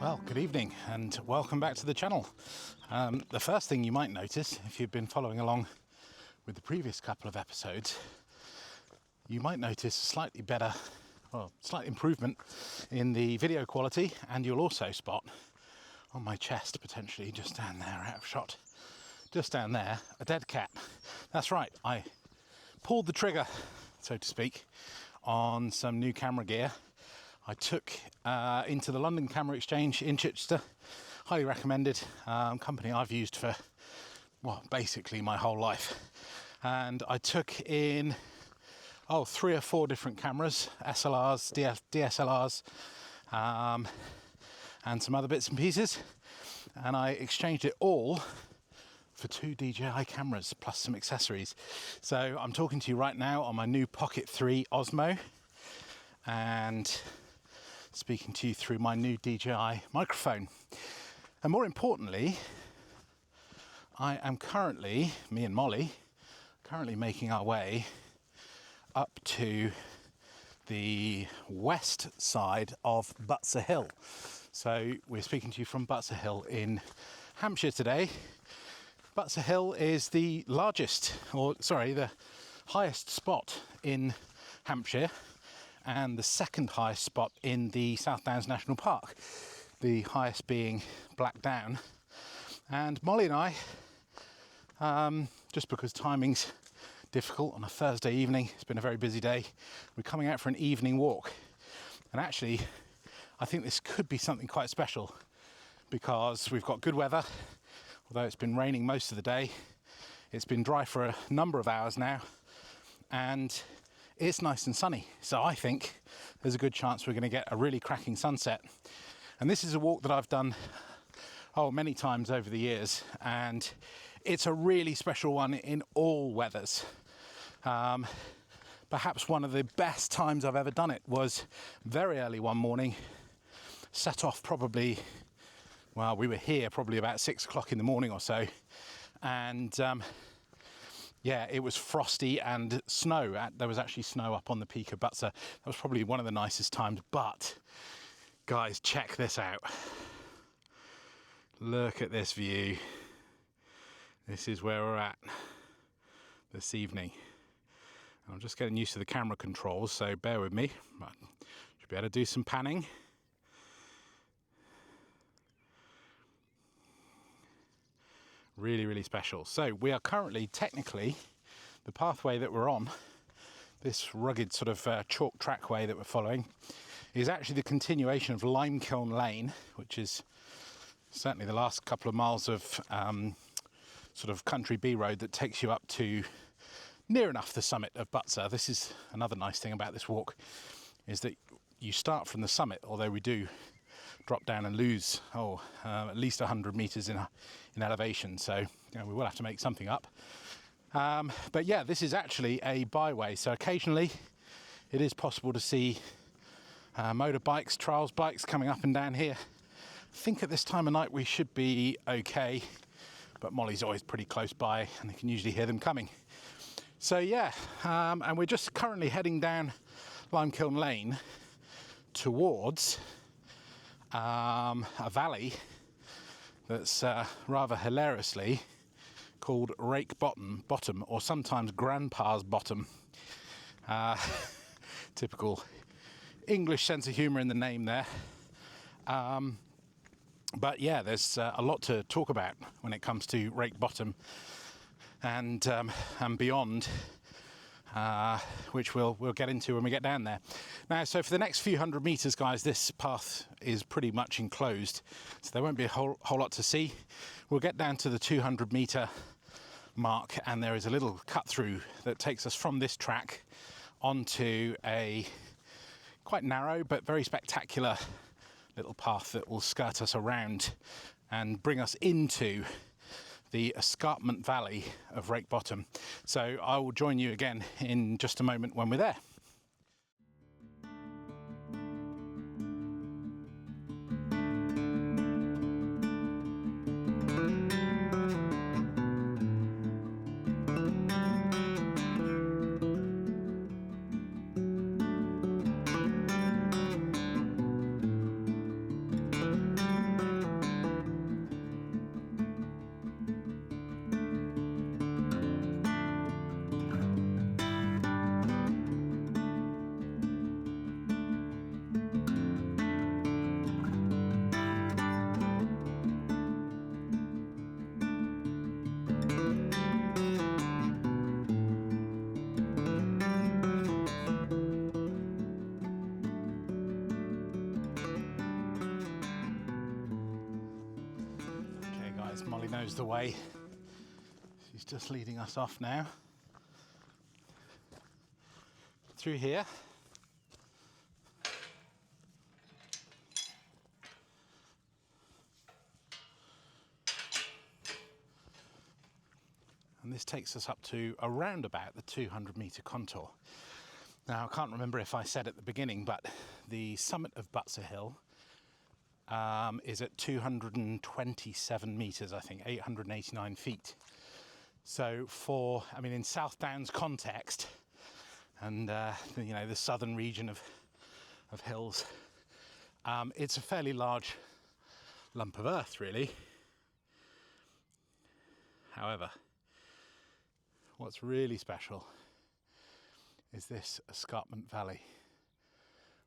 Well, good evening and welcome back to the channel. The first thing you might notice, if you've been following along with the previous couple of episodes, you might notice a slightly better, well, slight improvement in the video quality, and you'll also spot on my chest, potentially just down there, out of shot, just down there, a dead cat. That's right, I pulled the trigger, so to speak, on some new camera gear. I took into the London Camera Exchange in Chichester, highly recommended, company I've used for, well, basically my whole life. And I took in, 3 or 4 different cameras, SLRs, DSLRs, and some other bits and pieces. And I exchanged it all for 2 DJI cameras, plus some accessories. So I'm talking to you right now on my new Pocket 3 Osmo, and speaking to you through my new DJI microphone. And more importantly, I am currently, me and Molly, making our way up to the west side of Butser Hill. So we're speaking to you from Butser Hill in Hampshire today. Butser Hill is the the highest spot in Hampshire, and the second highest spot in the South Downs National Park, the highest being Black Down. And Molly and I, just because timing's difficult on a Thursday evening, it's been a very busy day, we're coming out for an evening walk. And actually, I think this could be something quite special, because we've got good weather, although it's been raining most of the day. It's been dry for a number of hours now, and it's nice and sunny, so I think there's a good chance we're going to get a really cracking sunset. And this is a walk that I've done many times over the years, and it's a really special one in all weathers. Perhaps one of the best times I've ever done it was very early one morning. Set off probably, we were here probably about 6 o'clock in the morning or so, and it was frosty and snow. There was actually snow up on the peak of Butser. That was probably one of the nicest times. But, guys, check this out. Look at this view. This is where we're at this evening. I'm just getting used to the camera controls, so bear with me. But should be able to do some panning. Really, really special. So we are currently, technically, the pathway that we're on, this rugged sort of chalk trackway that we're following, is actually the continuation of Limekiln Lane, which is certainly the last couple of miles of sort of country B road that takes you up to near enough the summit of Butser. This is another nice thing about this walk, is that you start from the summit, although we do drop down and lose at least 100 meters in elevation, so we will have to make something up. But yeah, this is actually a byway, so occasionally it is possible to see motorbikes, trials bikes coming up and down here. I think at this time of night we should be okay, but Molly's always pretty close by and you can usually hear them coming. So yeah, and we're just currently heading down Limekiln Lane towards a valley that's rather hilariously called Rake Bottom, or sometimes Grandpa's Bottom. Typical English sense of humour in the name there. But yeah, there's a lot to talk about when it comes to Rake Bottom and beyond, which we'll get into when we get down there. Now, so for the next few hundred meters, guys, this path is pretty much enclosed, so there won't be a whole lot to see. We'll get down to the 200 meter mark, and there is a little cut through that takes us from this track onto a quite narrow but very spectacular little path that will skirt us around and bring us into the escarpment valley of Rake Bottom. So I will join you again in just a moment when we're there. Right, as Molly knows the way, she's just leading us off now. Through here. And this takes us up to around about the 200-metre contour. Now, I can't remember if I said at the beginning, but the summit of Butser Hill is at 227 metres, I think, 889 feet. So in South Downs context, and the southern region of hills, it's a fairly large lump of earth, really. However, what's really special is this escarpment valley,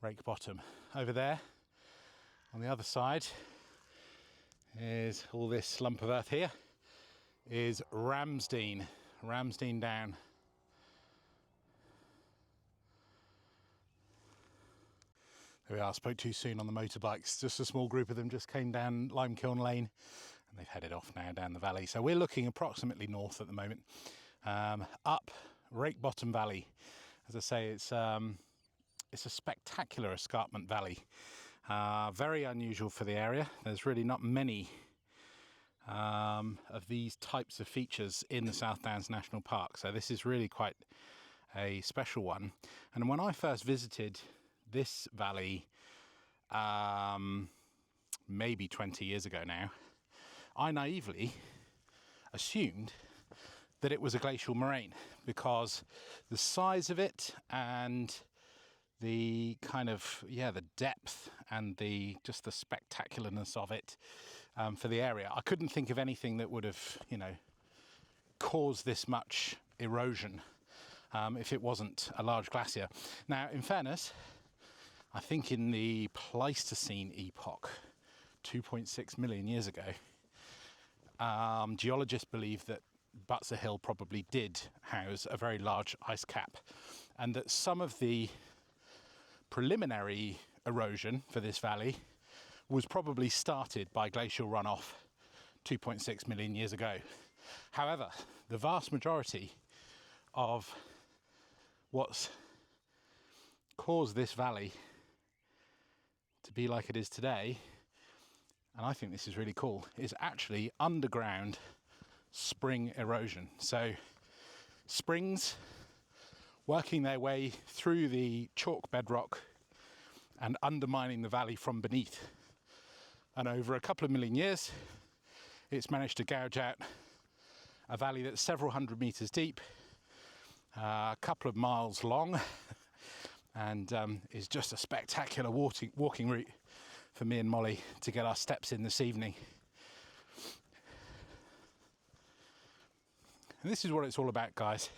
Rake Bottom. Over there, on the other side, is all this lump of earth here, is Ramsdean Down. There we are, spoke too soon on the motorbikes. Just a small group of them just came down Limekiln Lane and they've headed off now down the valley. So we're looking approximately north at the moment, up Rake Bottom Valley. As I say, it's a spectacular escarpment valley, very unusual for the area. There's really not many of these types of features in the South Downs National Park, so this is really quite a special one. And when I first visited this valley, maybe 20 years ago now, I naively assumed that it was a glacial moraine because the size of it and the kind of, the depth and the spectacularness of it for the area. I couldn't think of anything that would have, caused this much erosion if it wasn't a large glacier. Now, in fairness, I think in the Pleistocene epoch, 2.6 million years ago, geologists believe that Butser Hill probably did house a very large ice cap, and that some of the preliminary erosion for this valley was probably started by glacial runoff 2.6 million years ago. However, the vast majority of what's caused this valley to be like it is today, and I think this is really cool, is actually underground spring erosion. So springs working their way through the chalk bedrock and undermining the valley from beneath. And over a couple of million years, it's managed to gouge out a valley that's several hundred metres deep, a couple of miles long, and is just a spectacular walking route for me and Molly to get our steps in this evening. And this is what it's all about, guys.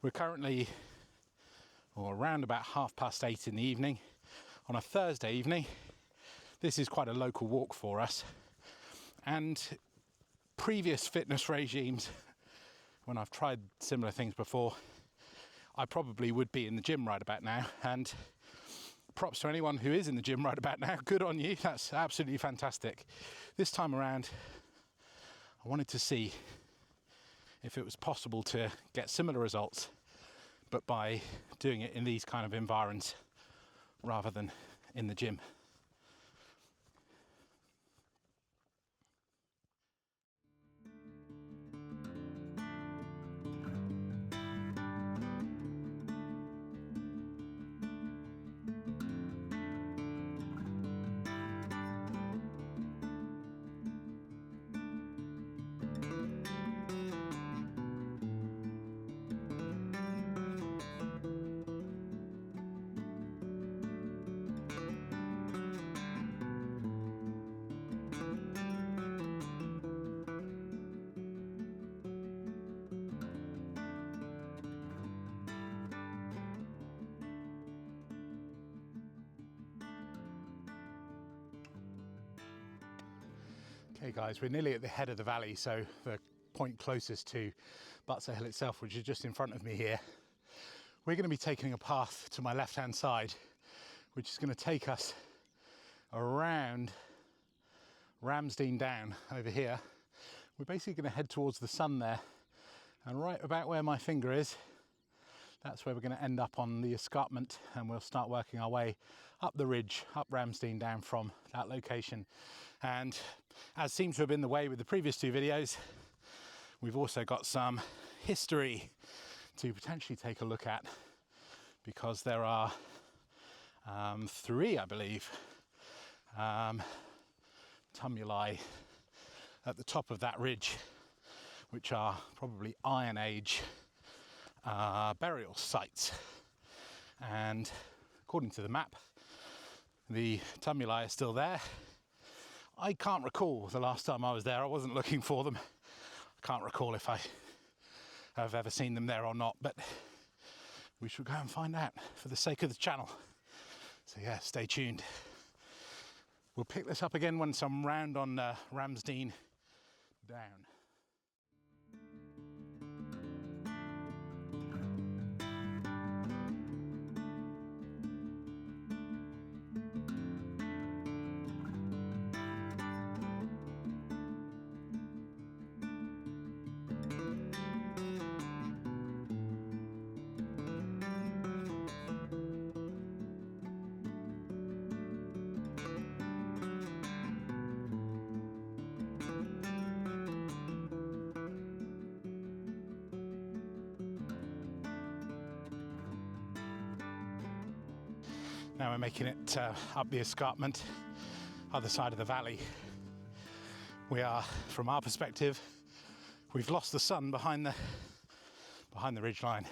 We're currently around about 8:30 in the evening on a Thursday evening. This is quite a local walk for us. And previous fitness regimes, when I've tried similar things before, I probably would be in the gym right about now. And props to anyone who is in the gym right about now. Good on you. That's absolutely fantastic. This time around, I wanted to see if it was possible to get similar results, but by doing it in these kind of environs rather than in the gym. Okay guys, we're nearly at the head of the valley, so the point closest to Butser Hill itself, which is just in front of me here. We're going to be taking a path to my left hand side, which is going to take us around Ramsdean Down over here. We're basically going to head towards the sun there, and right about where my finger is, that's where we're going to end up on the escarpment, and we'll start working our way up the ridge, up Ramsdean Down from that location. And as seems to have been the way with the previous two videos, we've also got some history to potentially take a look at, because there are three, I believe, tumuli at the top of that ridge, which are probably Iron Age burial sites. And according to the map, the tumuli are still there. I can't recall the last time I was there. I wasn't looking for them. I can't recall if I have ever seen them there or not, but we should go and find out for the sake of the channel. So yeah, stay tuned. We'll pick this up again once I'm round on Ramsdean Down. Now we're making it up the escarpment, other side of the valley. We are, from our perspective, we've lost the sun behind the ridgeline.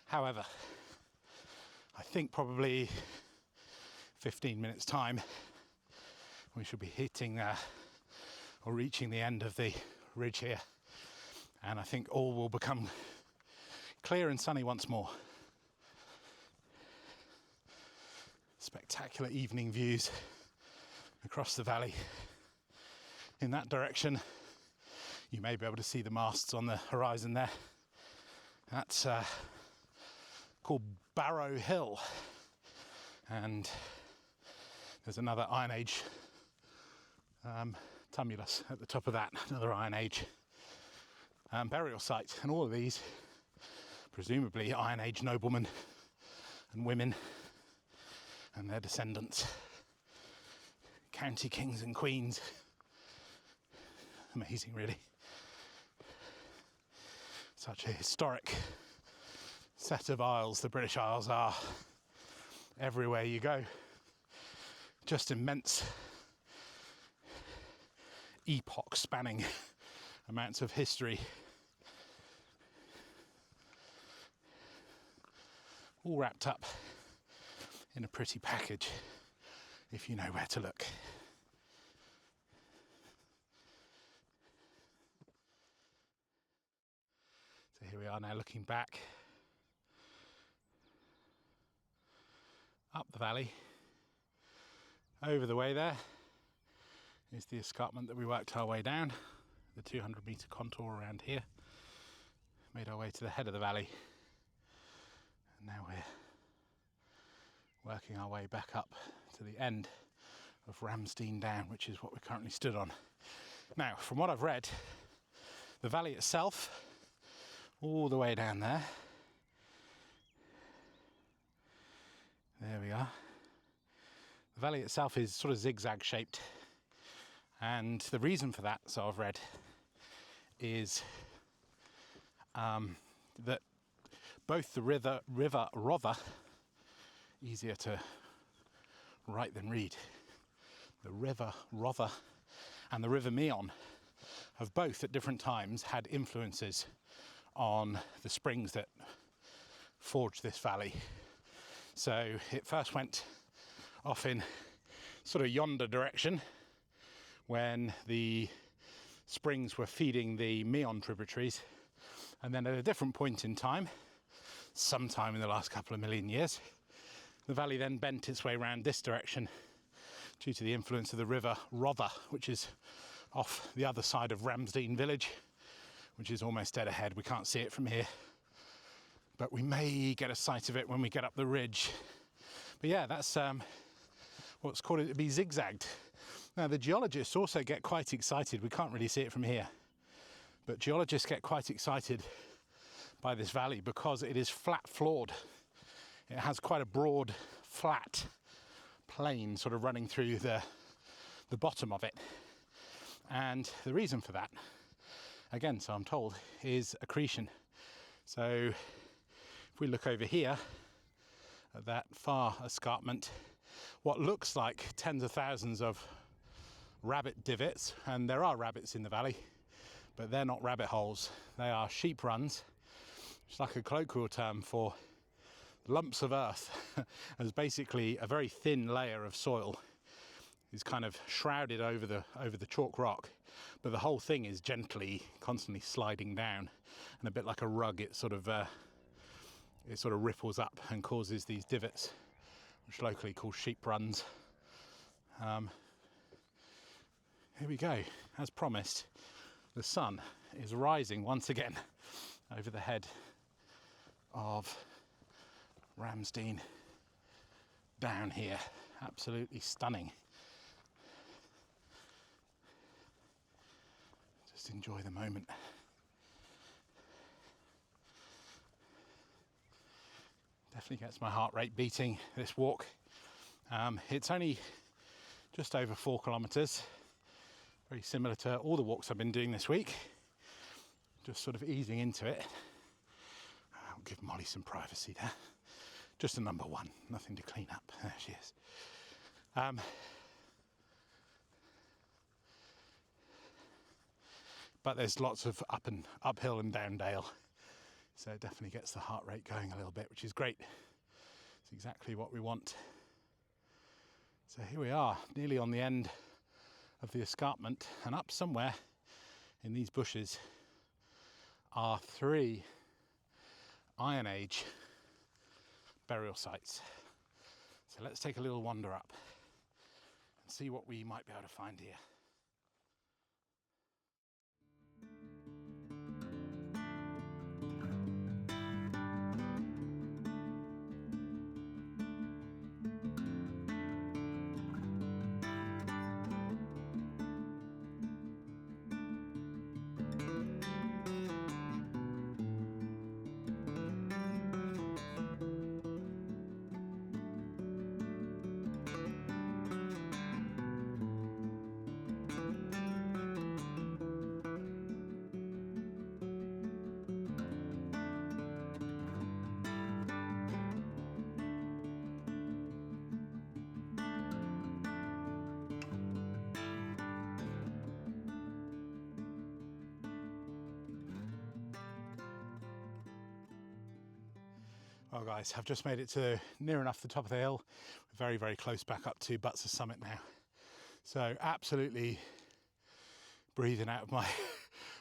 However, I think probably 15 minutes time, we should be hitting or reaching the end of the ridge here. And I think all will become clear and sunny once more. Spectacular evening views across the valley. In that direction, you may be able to see the masts on the horizon there. That's called Butser Hill, and there's another Iron Age tumulus at the top of that, another Iron Age burial site, and all of these presumably Iron Age noblemen and women and their descendants, county kings and queens. Amazing, really. Such a historic set of isles. The British Isles are everywhere you go. Just immense, epoch-spanning amounts of history. All wrapped up in a pretty package, if you know where to look. So here we are now, looking back up the valley. Over the way there is the escarpment that we worked our way down, the 200-metre contour around here. Made our way to the head of the valley, and now we're working our way back up to the end of Ramsdean Down, which is what we're currently stood on. Now, from what I've read, the valley itself, all the way down there, there we are, the valley itself is sort of zigzag shaped, and the reason for that, so I've read, is that both the river Rother, easier to write than read, the river Rother and the river Meon have both at different times had influences on the springs that forged this valley. So it first went off in sort of yonder direction when the springs were feeding the Meon tributaries, and then at a different point in time, sometime in the last couple of million years, the valley then bent its way around this direction due to the influence of the river Rother, which is off the other side of Ramsdean village, which is almost dead ahead. We can't see it from here, but we may get a sight of it when we get up the ridge. But yeah, that's what's called it to be zigzagged. Now the geologists also get quite excited. We can't really see it from here, but geologists get quite excited by this valley because it is flat floored. It has quite a broad, flat plain sort of running through the bottom of it. And the reason for that, again, so I'm told, is accretion. So if we look over here at that far escarpment, what looks like tens of thousands of rabbit divots, and there are rabbits in the valley, but they're not rabbit holes, they are sheep runs. It's like a colloquial term for lumps of earth. As basically a very thin layer of soil is kind of shrouded over the chalk rock, but the whole thing is gently, constantly sliding down, and a bit like a rug, it sort of ripples up and causes these divots, which locally called sheep runs. Here we go. As promised, the sun is rising once again over the head of Ramsdean Down here. Absolutely stunning. Just enjoy the moment. Definitely gets my heart rate beating, this walk. It's only just over 4 kilometres. Very similar to all the walks I've been doing this week. Just sort of easing into it. I'll give Molly some privacy there. Just a number 1, nothing to clean up. There she is. But there's lots of uphill and down dale. So it definitely gets the heart rate going a little bit, which is great. It's exactly what we want. So here we are, nearly on the end of the escarpment, and up somewhere in these bushes are 3 Iron Age burial sites. So let's take a little wander up and see what we might be able to find here. Well guys, I've just made it to near enough the top of the hill. We're very, very close back up to Butser summit now. So absolutely breathing out of my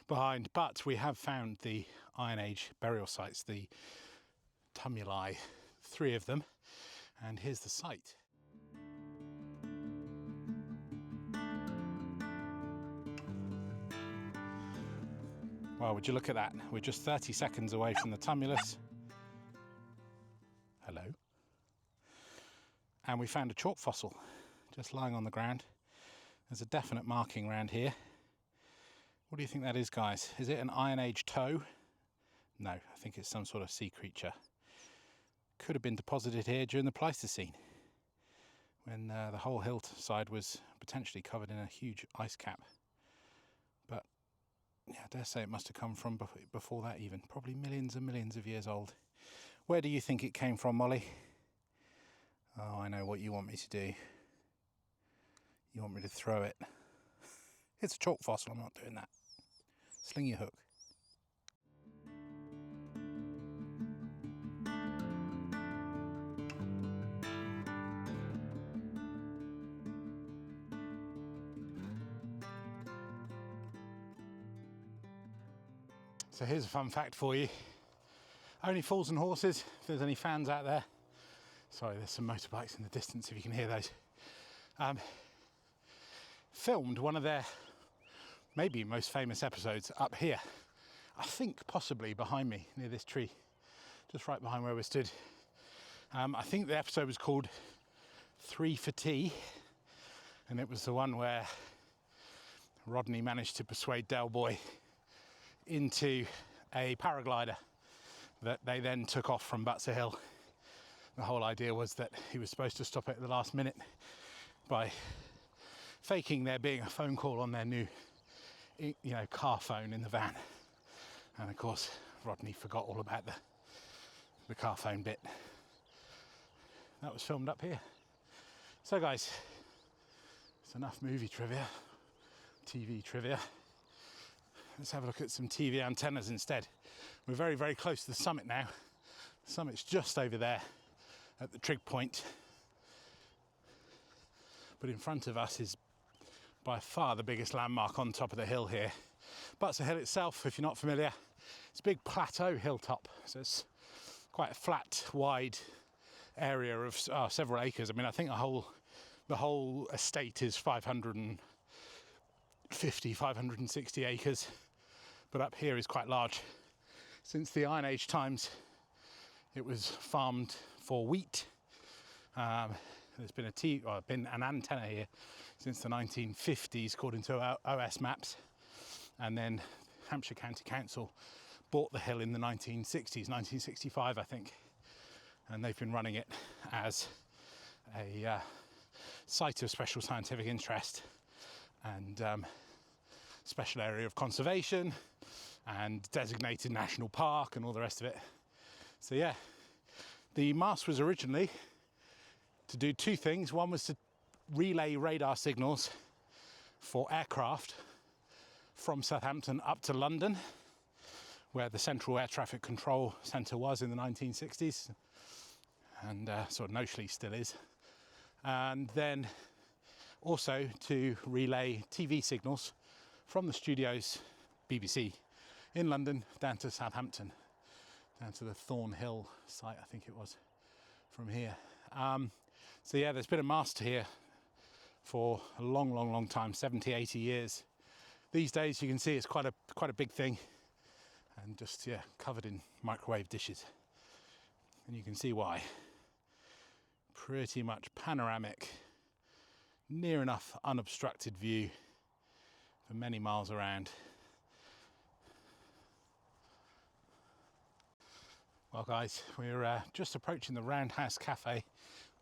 behind. But we have found the Iron Age burial sites, the tumuli, 3 of them. And here's the site. Well, would you look at that? We're just 30 seconds away from the tumulus. Hello. And we found a chalk fossil just lying on the ground. There's a definite marking around here. What do you think that is, guys? Is it an Iron Age toe? No, I think it's some sort of sea creature. Could have been deposited here during the Pleistocene, when the whole hillside was potentially covered in a huge ice cap. But yeah, I dare say it must have come from before that even, probably millions and millions of years old. Where do you think it came from, Molly? Oh, I know what you want me to do. You want me to throw it. It's a chalk fossil, I'm not doing that. Sling your hook. So here's a fun fact for you. Only fools and horses, if there's any fans out there. Sorry, there's some motorbikes in the distance if you can hear those. Filmed one of their maybe most famous episodes up here. I think possibly behind me, near this tree, just right behind where we stood. I think the episode was called 3 for Tea, And it was the one where Rodney managed to persuade Del Boy into a paraglider that they then took off from Butser Hill. The whole idea was that he was supposed to stop it at the last minute by faking there being a phone call on their new, car phone in the van. And of course, Rodney forgot all about the car phone bit. That was filmed up here. So guys, it's enough movie trivia, TV trivia. Let's have a look at some TV antennas instead. We're very, very close to the summit now. The summit's just over there at the trig point. But in front of us is by far the biggest landmark on top of the hill here. Butser Hill itself, if you're not familiar, it's a big plateau hilltop. So it's quite a flat, wide area of several acres. I mean, I think the whole estate is 550, 560 acres. But up here is quite large. Since the Iron Age times, it was farmed for wheat. There's been an antenna here since the 1950s, according to OS maps. And then Hampshire County Council bought the hill in the 1960s, 1965, I think. And they've been running it as a site of special scientific interest and special area of conservation and designated national park and all the rest of it. So yeah, the mast was originally to do two things. One was to relay radar signals for aircraft from Southampton up to London, where the Central Air Traffic Control Centre was in the 1960s, and sort of notionally still is. And then also to relay TV signals from the studios, BBC, in London down to Southampton, down to the Thornhill site, I think it was, from here. So yeah, there's been a mast here for a long, long, long time, 70, 80 years. These days you can see it's quite a big thing, and just, yeah, covered in microwave dishes. And you can see why. Pretty much panoramic, near enough unobstructed view for many miles around. Well guys, we're just approaching the Roundhouse Cafe,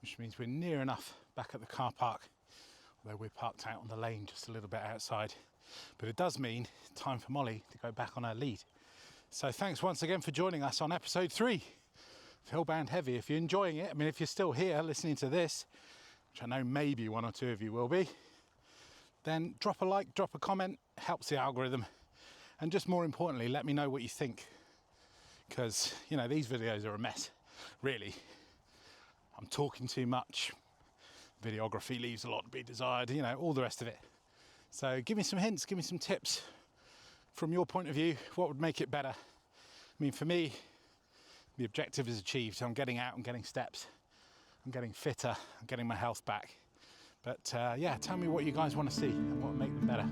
which means we're near enough back at the car park, although we're parked out on the lane just a little bit outside. But it does mean time for Molly to go back on her lead. So thanks once again for joining us on episode 3 of Hillbound Heavy. If you're enjoying it, I mean, if you're still here listening to this, which I know maybe one or two of you will be, then drop a like, drop a comment, helps the algorithm. And just more importantly, let me know what you think. Because, these videos are a mess, really. I'm talking too much. Videography leaves a lot to be desired, all the rest of it. So give me some hints, give me some tips. From your point of view, what would make it better? I mean, for me, the objective is achieved. I'm getting out, I'm getting steps, I'm getting fitter, I'm getting my health back. But yeah, tell me what you guys want to see and what would make them better.